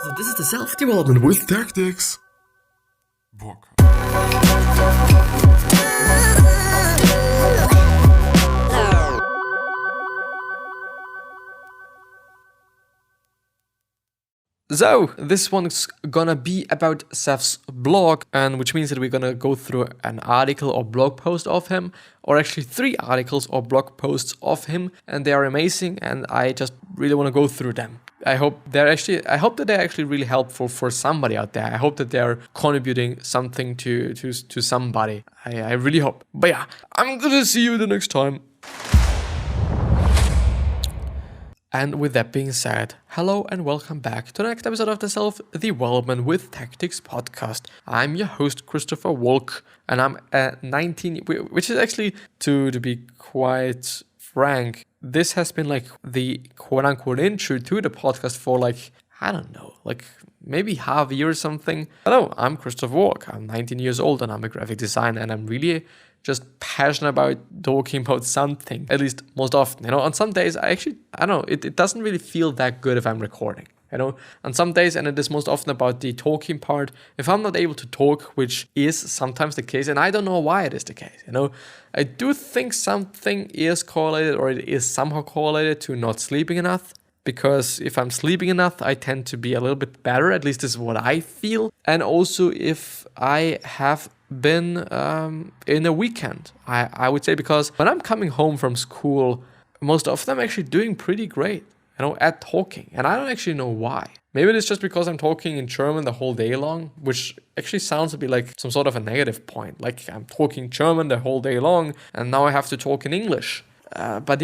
So this is the self-development with tactics book. So this one's gonna be about Seth's blog, and which means that we're gonna go through an article or blog post of him, or actually 3 articles or blog posts of him, and they are amazing, and I just really want to go through them. I hope that they're actually really helpful for somebody out there. I hope that they're contributing something to somebody. I really hope. But yeah, I'm gonna see you the next time. And with that being said, hello and welcome back to the next episode of the Self-Development with Tactics podcast. I'm your host, Christopher Walch, and I'm 19, which is actually, to be quite frank, this has been like the quote-unquote intro to the podcast for maybe half a year or something. Hello, I'm Christopher Walch. I'm 19 years old and I'm a graphic designer, and I'm really just passionate about talking about something, at least most often. On some days it doesn't really feel that good if I'm recording. On some days, and it is most often about the talking part, if I'm not able to talk, which is sometimes the case, and I don't know why it is the case. I do think something is correlated, or it is somehow correlated to not sleeping enough. Because if I'm sleeping enough, I tend to be a little bit better, at least this is what I feel. And also if I have been in a weekend, I would say, because when I'm coming home from school, most of them actually doing pretty great, at talking. And I don't actually know why. Maybe it's just because I'm talking in German the whole day long, which actually sounds a bit like some sort of a negative point. Like I'm talking German the whole day long, and now I have to talk in English. But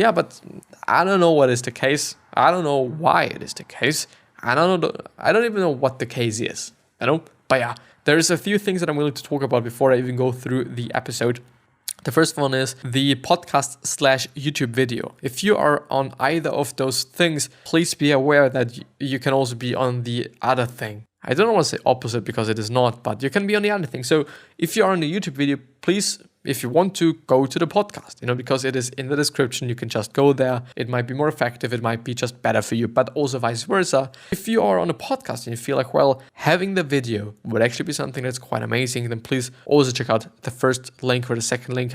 I don't know what is the case. I don't know why it is the case. I don't even know what the case is. But yeah, there's a few things that I'm willing to talk about before I even go through the episode. The first one is the podcast/YouTube video. If you are on either of those things, please be aware that you can also be on the other thing. I don't want to say opposite because it is not, but you can be on the other thing. So if you are on the YouTube video, please, if you want to, go to the podcast, because it is in the description. You can just go there. It might be more effective. It might be just better for you, but also vice versa. If you are on a podcast and you feel like, well, having the video would actually be something that's quite amazing, then please also check out the first link or the second link,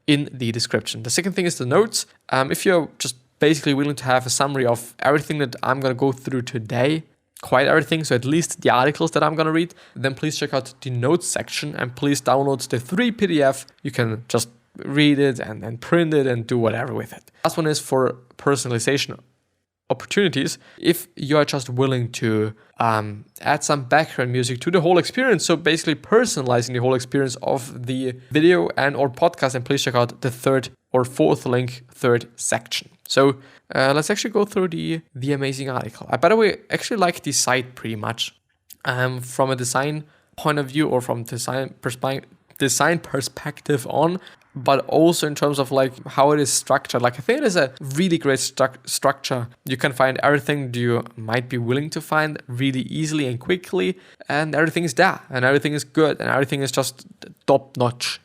in the description. The second thing is the notes. If you're just basically willing to have a summary of everything that I'm going to go through today, quite everything, so at least the articles that I'm going to read, then please check out the notes section and please download the 3 PDF. You can just read it and print it and do whatever with it. Last one is for personalization opportunities. If you are just willing to add some background music to the whole experience, so basically personalizing the whole experience of the video and or podcast, then please check out the 3rd or 4th link, 3rd section. So let's actually go through the amazing article. I, by the way, actually like the site pretty much from a design point of view, or from design perspective on, but also in terms of like how it is structured. Like I think it is a really great structure. You can find everything you might be willing to find really easily and quickly, and everything is there, and everything is good, and everything is just top notch.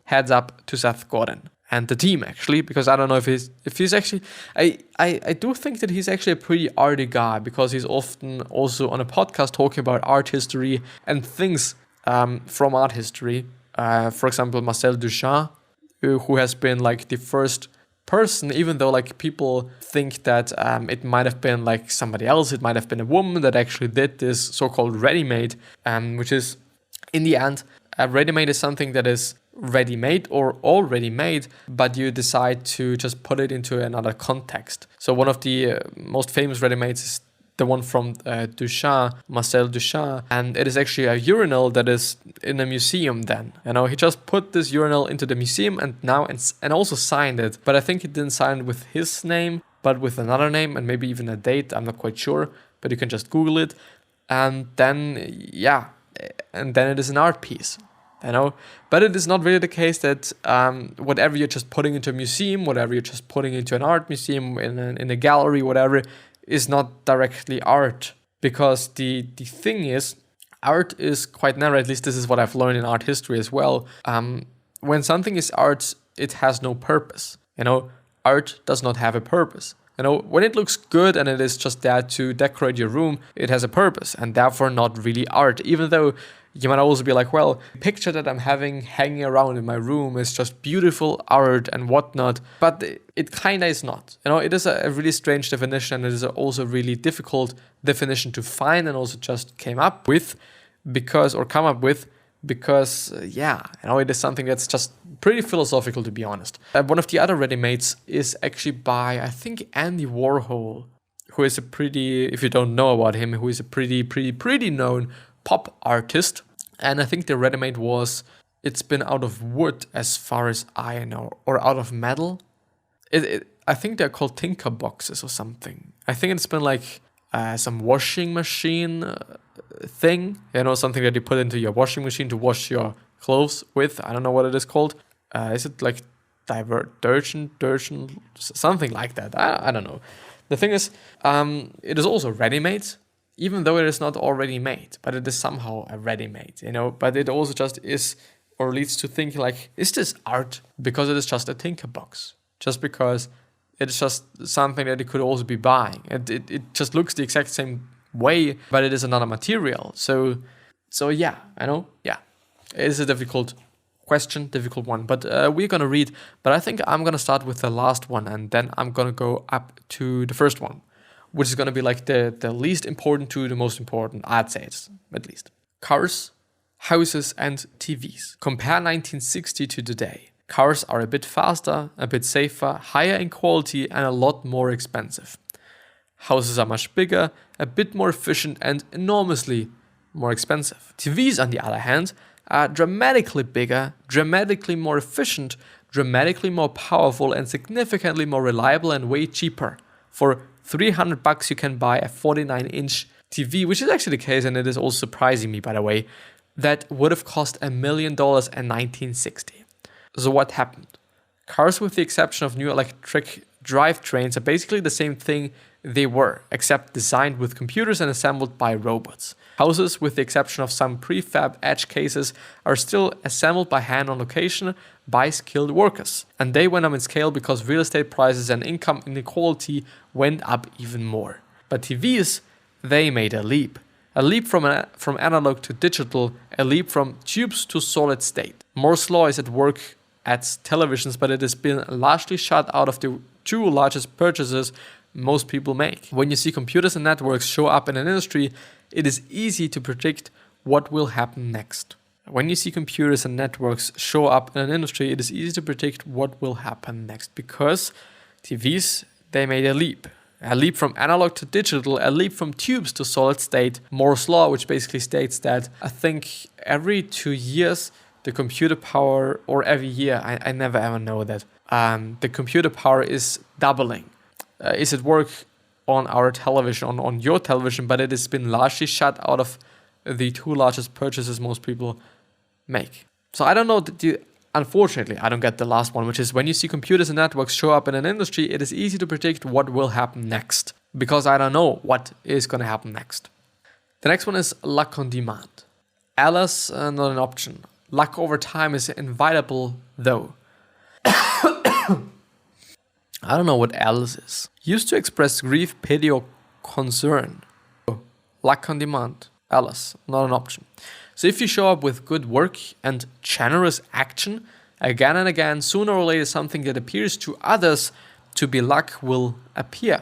Heads up to Seth Godin and the team, actually, because I don't know if he's actually, I do think that he's actually a pretty arty guy, because he's often also on a podcast talking about art history and things from art history. For example, Marcel Duchamp, who has been like the first person, even though like people think that it might have been like somebody else, it might have been a woman that actually did this so-called ready-made, which is in the end, ready-made is something that is ready-made or already made, but you decide to just put it into another context. So one of the most famous ready-mades is the one from Duchamp, Marcel Duchamp, and it is actually a urinal that is in a museum then. He just put this urinal into the museum and also signed it, but I think he didn't sign it with his name, but with another name and maybe even a date. I'm not quite sure, but you can just Google it. And then it is an art piece. But it is not really the case that whatever you're just putting into a museum, whatever you're just putting into an art museum, in a gallery, whatever, is not directly art. Because the thing is, art is quite narrow. At least this is what I've learned in art history as well. When something is art, it has no purpose. Art does not have a purpose. You know, when it looks good and it is just there to decorate your room, it has a purpose and therefore not really art. Even though you might also be like, well, the picture that I'm having hanging around in my room is just beautiful art and whatnot. But it kind of is not. You know, it is a really strange definition, and it is also a really difficult definition to find and also just come up with because, yeah, you know, it is something that's just pretty philosophical, to be honest. One of the other ready-mades is actually by, I think, Andy Warhol, who is a pretty, if you don't know about him, who is a pretty known pop artist. And I think the ready-made it's been out of wood as far as I know, or out of metal. I think they're called tinker boxes or something. I think it's been like some washing machine thing, you know, something that you put into your washing machine to wash your clothes with. I don't know what it is called. Is it like detergent, something like that? I don't know. The thing is, it is also ready-made, even though it is not already made, but it is somehow a ready-made, you know. But it also just is, or leads to thinking like, is this art? Because it is just a tinker box, just because it's just something that you could also be buying. It just looks the exact same way, but it is another material. So yeah, I know, yeah, it is a difficult question, difficult one, but we're gonna read. But I think I'm gonna start with the last one, and then I'm gonna go up to the first one, which is gonna be like the least important to the most important, I'd say, it's at least. Cars, houses, and TVs. Compare 1960 to today. Cars are a bit faster, a bit safer, higher in quality, and a lot more expensive. Houses are much bigger, a bit more efficient, and enormously more expensive. TVs, on the other hand, are dramatically bigger, dramatically more efficient, dramatically more powerful, and significantly more reliable and way cheaper. For $300 you can buy a 49-inch TV, which is actually the case, and it is also surprising me, by the way, that would have cost $1 million in 1960. So what happened? Cars, with the exception of new electric drivetrains, are basically the same thing they were, except designed with computers and assembled by robots. Houses, with the exception of some prefab edge cases, are still assembled by hand on location by skilled workers. And they went up in scale because real estate prices and income inequality went up even more. But TVs, they made a leap. A leap from analog to digital, a leap from tubes to solid state. Moore's law is at work at televisions, but it has been largely shut out of the two largest purchases most people make. When you see computers and networks show up in an industry, it is easy to predict what will happen next. When you see computers and networks show up in an industry, it is easy to predict what will happen next, because TVs, they made a leap. A leap from analog to digital, a leap from tubes to solid state. Moore's law, which basically states that I think every 2 years the computer power, or every year, I never ever know that, the computer power is doubling. Is at work on our television, on your television, but it has been largely shut out of the two largest purchases most people make. So I don't know, unfortunately, I don't get the last one, which is when you see computers and networks show up in an industry, it is easy to predict what will happen next, because I don't know what is going to happen next. The next one is luck on demand. Alice, not an option. Luck over time is inevitable, though. I don't know what Alice is. Used to express grief, pity, or concern. Luck on demand. Alice, not an option. So if you show up with good work and generous action, again and again, sooner or later something that appears to others to be luck will appear.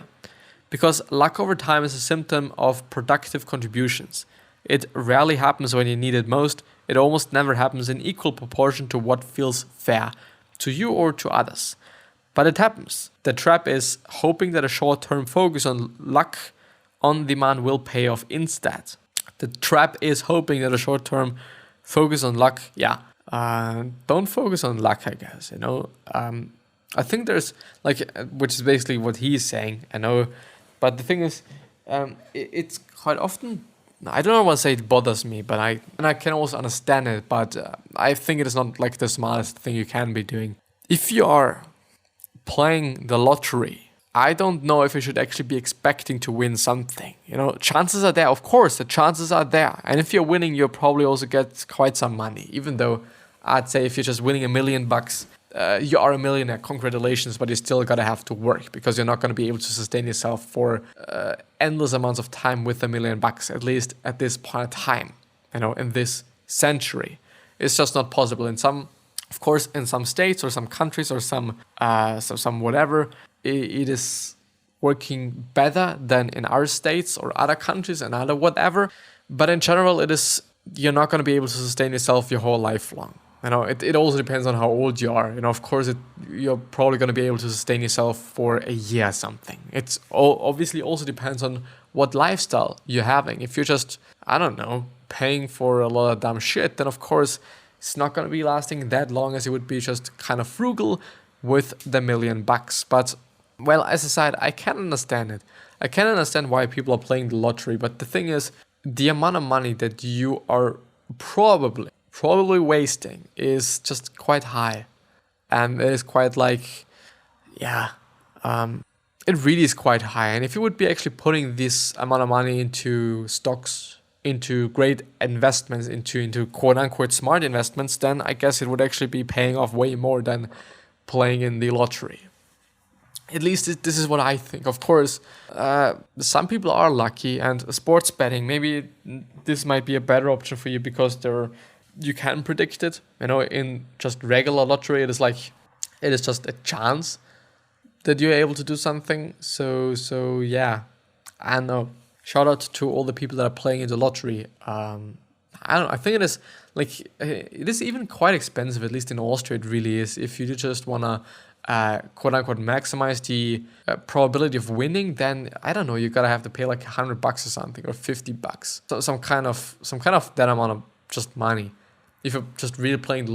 Because luck over time is a symptom of productive contributions. It rarely happens when you need it most. It almost never happens in equal proportion to what feels fair to you or to others. But it happens. The trap is hoping that a short-term focus on luck on demand will pay off instead. The trap is hoping that a short-term focus on luck, don't focus on luck, I guess, you know. I think there's, which is basically what he's saying, I know. But the thing is, it's quite often, I don't want to say it bothers me, but I can also understand it, but I think it is not like the smartest thing you can be doing. If you are playing the lottery, I don't know if you should actually be expecting to win something. You know, chances are there. Of course, the chances are there. And if you're winning, you'll probably also get quite some money. Even though I'd say if you're just winning $1 million, you are a millionaire, congratulations, but you still gotta have to work, because you're not gonna be able to sustain yourself for endless amounts of time with $1 million, at least at this point in time, in this century. It's just not possible. Of course, in some states or some countries or some whatever, it is working better than in our states or other countries and other whatever. But in general, you're not going to be able to sustain yourself your whole life long. It also depends on how old you are. Of course, you're probably going to be able to sustain yourself for a year or something. It's obviously also depends on what lifestyle you're having. If you're just, I don't know, paying for a lot of dumb shit, then of course it's not going to be lasting that long as it would be just kind of frugal with the $1 million. But, well, as I said, I can understand it. I can understand why people are playing the lottery. But the thing is, the amount of money that you are probably wasting is just quite high. And it is quite it really is quite high. And if you would be actually putting this amount of money into stocks, into great investments, into quote unquote smart investments, then I guess it would actually be paying off way more than playing in the lottery. At least this is what I think. Of course, some people are lucky, and sports betting, maybe this might be a better option for you, because you can predict it. In just regular lottery, it is just a chance that you're able to do something. So yeah, I don't know. Shout out to all the people that are playing in the lottery. I don't know. I think it is even quite expensive, at least in Austria. It really is. If you just wanna quote unquote maximize the probability of winning, then I don't know. You gotta have to pay like $100 or something, or $50. So some kind of that amount of just money. If you're just really playing the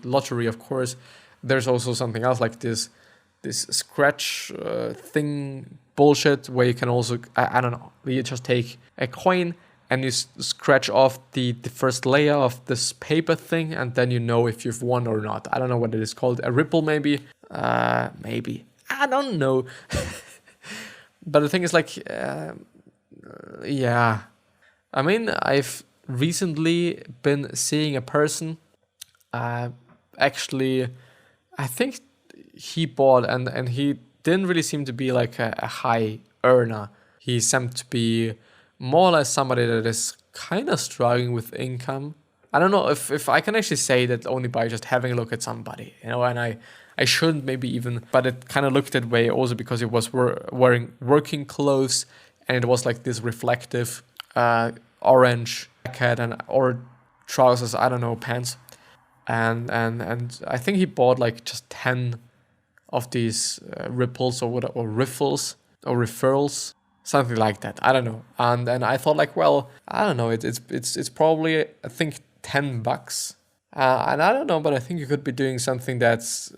lottery, of course, there's also something else like this scratch thing bullshit, where you can also, I don't know, you just take a coin and you scratch off the first layer of this paper thing, and then you know if you've won or not. I don't know what it is called, a ripple maybe, maybe, I don't know. But the thing is yeah, I mean, I've recently been seeing a person, actually, I think he bought, and he didn't really seem to be like a high earner. He seemed to be more or less somebody that is kind of struggling with income. I don't know if I can actually say that only by just having a look at somebody, and I shouldn't maybe even, but it kind of looked that way also because it was wearing working clothes, and it was like this reflective orange jacket or trousers, I don't know, pants, and I think he bought like just 10 of these ripples or riffles or referrals, something like that. I don't know. And I thought well, I don't know. It's probably, I think, $10. And I don't know, but I think you could be doing something that's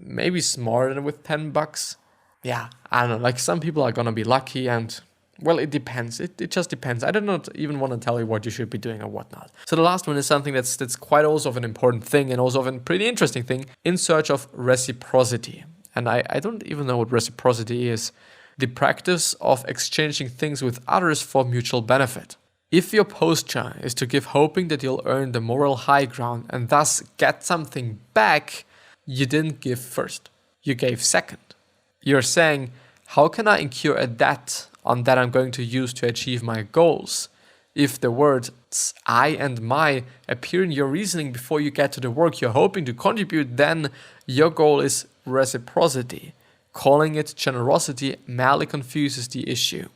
maybe smarter than with $10. Yeah, I don't know. Some people are gonna be lucky, and well, it depends. It just depends. I do not even want to tell you what you should be doing or whatnot. So the last one is something that's quite also of an important thing, and also of a pretty interesting thing, in search of reciprocity. And I don't even know what reciprocity is. The practice of exchanging things with others for mutual benefit. If your posture is to give hoping that you'll earn the moral high ground and thus get something back, you didn't give first. You gave second. You're saying, how can I incur a debt on that I'm going to use to achieve my goals? If the words I and my appear in your reasoning before you get to the work you're hoping to contribute, then your goal is reciprocity. Calling it generosity merely confuses the issue.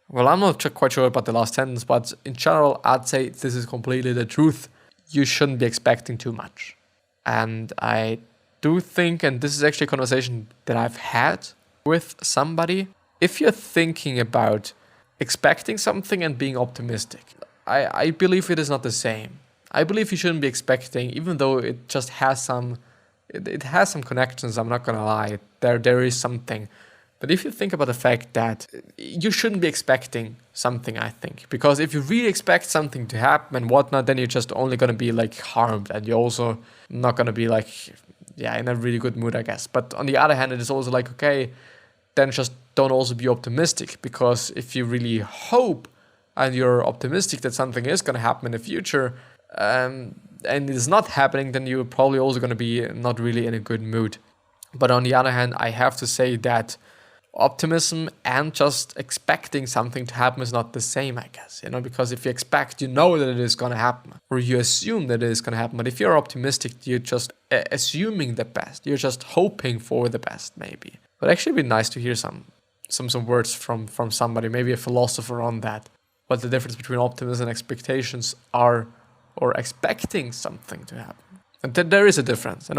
Well, I'm not quite sure about the last sentence, but in general, I'd say this is completely the truth. You shouldn't be expecting too much. And I do think, and this is actually a conversation that I've had with somebody, if you're thinking about expecting something and being optimistic, I believe it is not the same. I believe you shouldn't be expecting, even though it just has some, it has some connections, I'm not gonna lie, there is something. But if you think about the fact that you shouldn't be expecting something, I think, because if you really expect something to happen and whatnot, then you're just only gonna be harmed, and you're also not gonna be in a really good mood, I guess. But on the other hand, it is also okay, then just don't also be optimistic, because if you really hope and you're optimistic that something is going to happen in the future, and it is not happening, then you're probably also going to be not really in a good mood. But on the other hand, I have to say that optimism and just expecting something to happen is not the same, I guess, because if you expect, you know that it is going to happen, or you assume that it is going to happen. But if you're optimistic, you're just assuming the best. You're just hoping for the best, maybe. But actually it'd be nice to hear some words from somebody, maybe a philosopher on that, what the difference between optimism and expectations are, or expecting something to happen. And there is a difference,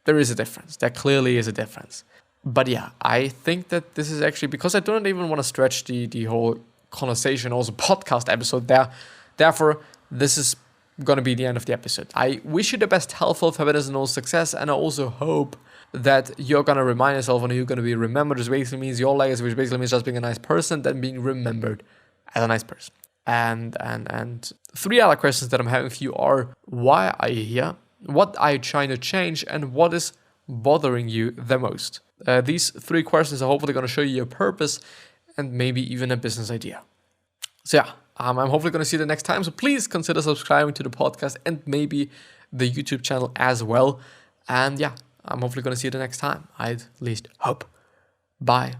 there is a difference. There clearly is a difference. But yeah, I think that this is actually, because I don't even want to stretch the whole conversation, also podcast episode there. Therefore, this is going to be the end of the episode. I wish you the best health, happiness, and all success. And I also hope that you're going to remind yourself, and you're going to be remembered, which basically means your legacy, which basically means just being a nice person, then being remembered as a nice person. And 3 other questions that I'm having for you are: why are you here? What are you trying to change? And what is bothering you the most? These 3 questions are hopefully going to show you your purpose and maybe even a business idea. So yeah, I'm hopefully going to see you the next time. So please consider subscribing to the podcast and maybe the YouTube channel as well. And yeah, I'm hopefully going to see you the next time. I at least hope. Bye.